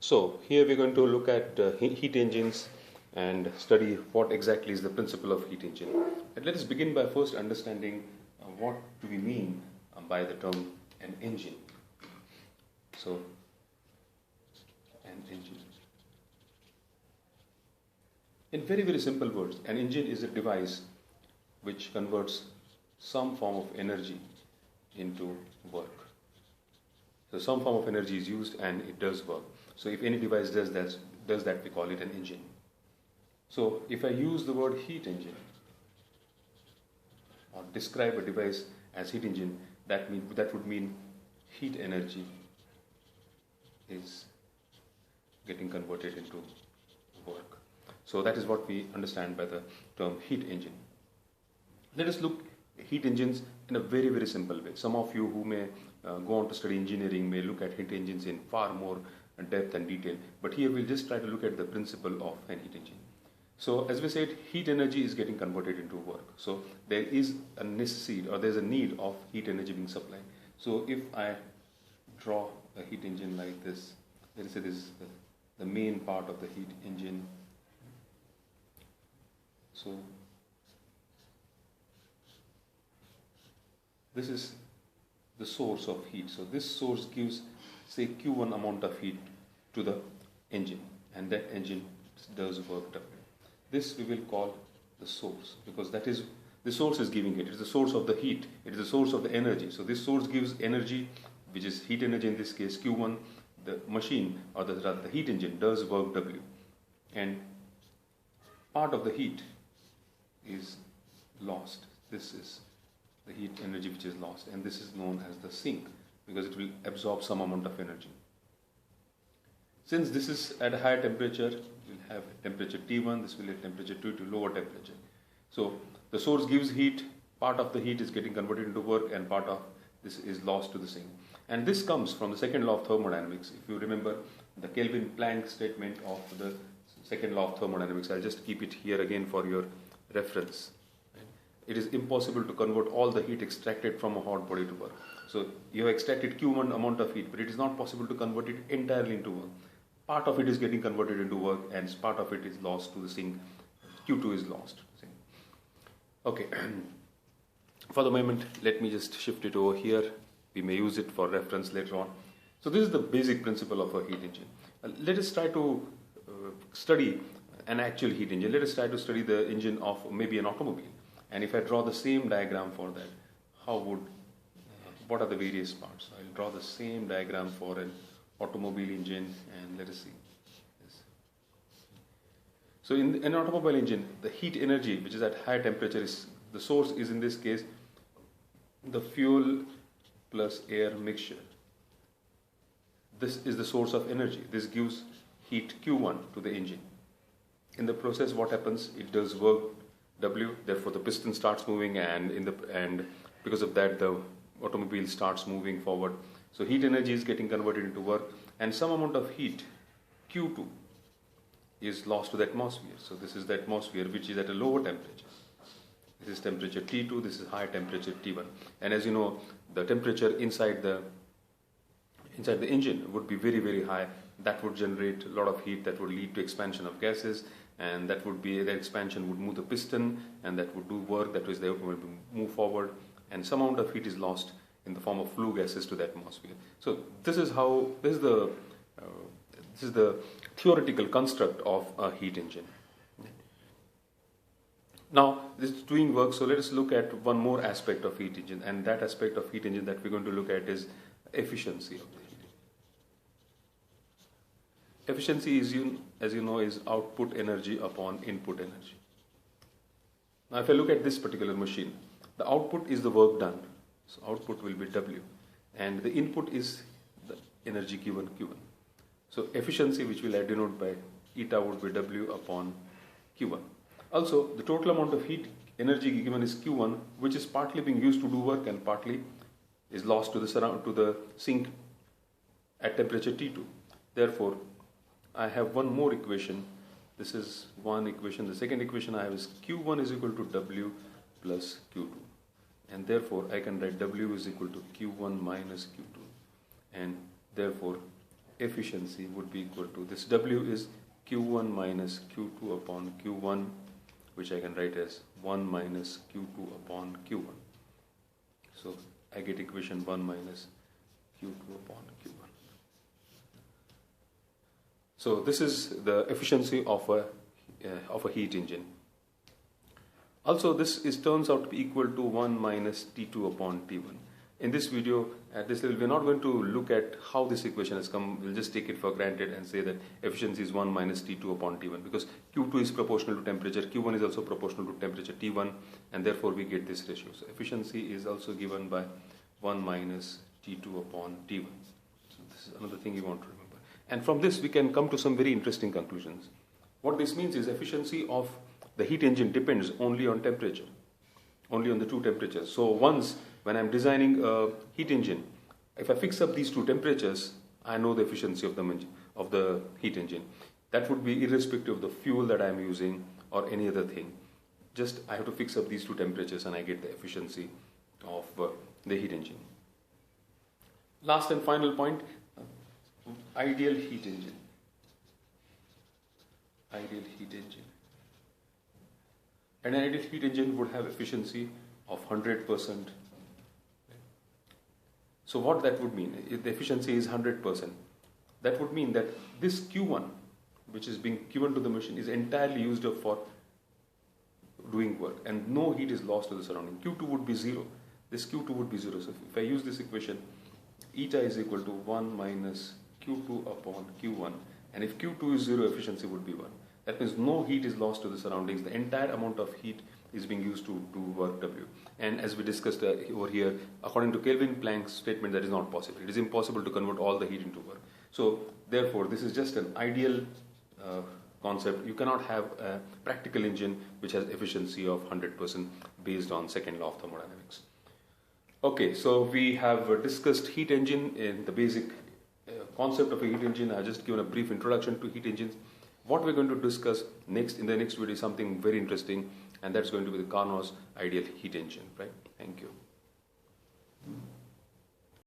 So here we're going to look at heat engines and study what exactly is the principle of heat engine. And let us begin by first understanding what do we mean by the term an engine. So, an engine. In very, very simple words, an engine is a device which converts some form of energy into work. So some form of energy is used and it does work. So if any device does that, we call it an engine. So if I use the word heat engine or describe a device as heat engine, that would mean heat energy is getting converted into work. So that is what we understand by the term heat engine. Let us look at heat engines in a very, very simple way. Some of you who may go on to study engineering may look at heat engines in far more depth and detail, but here we'll just try to look at the principle of an heat engine. So as we said, heat energy is getting converted into work. So there is a necessity or there's a need of heat energy being supplied. So if I draw a heat engine like this, let us say this is the main part of the heat engine. So this is the source of heat. So this source gives, say, Q1 amount of heat to the engine, and that engine does work W. This we will call the source, because that is the source is giving it. It is the source of the heat. It is the source of the energy. So this source gives energy, which is heat energy in this case Q1. The machine or the heat engine does work W, and part of the heat is lost. This is the heat energy which is lost, and this is known as the sink because it will absorb some amount of energy. Since this is at a higher temperature, we'll have temperature T1, this will have temperature 2 to lower temperature. So the source gives heat, part of the heat is getting converted into work and part of this is lost to the sink. And this comes from the second law of thermodynamics. If you remember the Kelvin-Planck statement of the second law of thermodynamics, I'll just keep it here again for your reference. It is impossible to convert all the heat extracted from a hot body to work. So you have extracted Q1 amount of heat, but it is not possible to convert it entirely into work. Part of it is getting converted into work and part of it is lost to the sink. Q2 is lost. Okay, for the moment, let me just shift it over here. We may use it for reference later on. So this is the basic principle of a heat engine. Let us try to study an actual heat engine. Let us try to study the engine of maybe an automobile. And if I draw the same diagram for that, what are the various parts? I'll draw the same diagram for an automobile engine and let us see. Yes. So in an automobile engine, the heat energy, which is at high temperature, is the source is in this case the fuel plus air mixture. This is the source of energy. This gives heat Q1 to the engine. In the process, what happens? It does work W, therefore the piston starts moving, and because of that the automobile starts moving forward. So heat energy is getting converted into work, and some amount of heat Q2 is lost to the atmosphere. So this is the atmosphere which is at a lower temperature. This is temperature T2, this is high temperature T1. And as you know, the temperature inside the engine would be very, very high. That would generate a lot of heat that would lead to expansion of gases, and that expansion would move the piston, and that would do work. That is, the automobile will move forward, and some amount of heat is lost in the form of flue gases to the atmosphere. So this is the theoretical construct of a heat engine. Now this is doing work, so let us look at one more aspect of heat engine, and that aspect of heat engine that we're going to look at is efficiency of the heat. Efficiency is, as you know, is output energy upon input energy. Now if I look at this particular machine, the output is the work done. So output will be W, and the input is the energy given Q1. So efficiency, which will denote by eta, would be W upon Q1. Also, the total amount of heat energy given is Q1, which is partly being used to do work and partly is lost to the sink at temperature T2. Therefore, I have one more equation. This is one equation. The second equation I have is Q1 is equal to W plus Q2. And therefore, I can write W is equal to Q1 minus Q2. And therefore, efficiency would be equal to, this W is Q1 minus Q2 upon Q1, which I can write as 1 minus Q2 upon Q1. So I get equation 1 minus Q2 upon Q1. So this is the efficiency of a heat engine. Also, this turns out to be equal to 1 minus T2 upon T1. In this video, at this level, we're not going to look at how this equation has come. We'll just take it for granted and say that efficiency is 1 minus T2 upon T1, because Q2 is proportional to temperature, Q1 is also proportional to temperature T1, and therefore we get this ratio. So efficiency is also given by 1 minus T2 upon T1. So this is another thing you want to remember. And from this, we can come to some very interesting conclusions. What this means is efficiency of the heat engine depends only on temperature, only on the two temperatures. So once, when I'm designing a heat engine, if I fix up these two temperatures, I know the efficiency of the heat engine. That would be irrespective of the fuel that I'm using or any other thing. Just I have to fix up these two temperatures and I get the efficiency of the heat engine. Last and final point, ideal heat engine. Ideal heat engine. And an ideal heat engine would have efficiency of 100%. So what that would mean, if the efficiency is 100%, that would mean that this Q1, which is being given to the machine, is entirely used up for doing work, and no heat is lost to the surrounding. Q2 would be 0. This Q2 would be 0. So if I use this equation, eta is equal to 1 minus Q2 upon Q1, and if Q2 is 0, efficiency would be 1. That means no heat is lost to the surroundings. The entire amount of heat is being used to do work W. And as we discussed over here, according to Kelvin Planck's statement, that is not possible. It is impossible to convert all the heat into work. So therefore, this is just an ideal concept. You cannot have a practical engine which has efficiency of 100% based on second law of thermodynamics. Okay, so we have discussed heat engine in the basic concept of a heat engine. I have just given a brief introduction to heat engines. What we're going to discuss next in the next video is something very interesting, and that's going to be the Carnot's ideal heat engine, right? Thank you.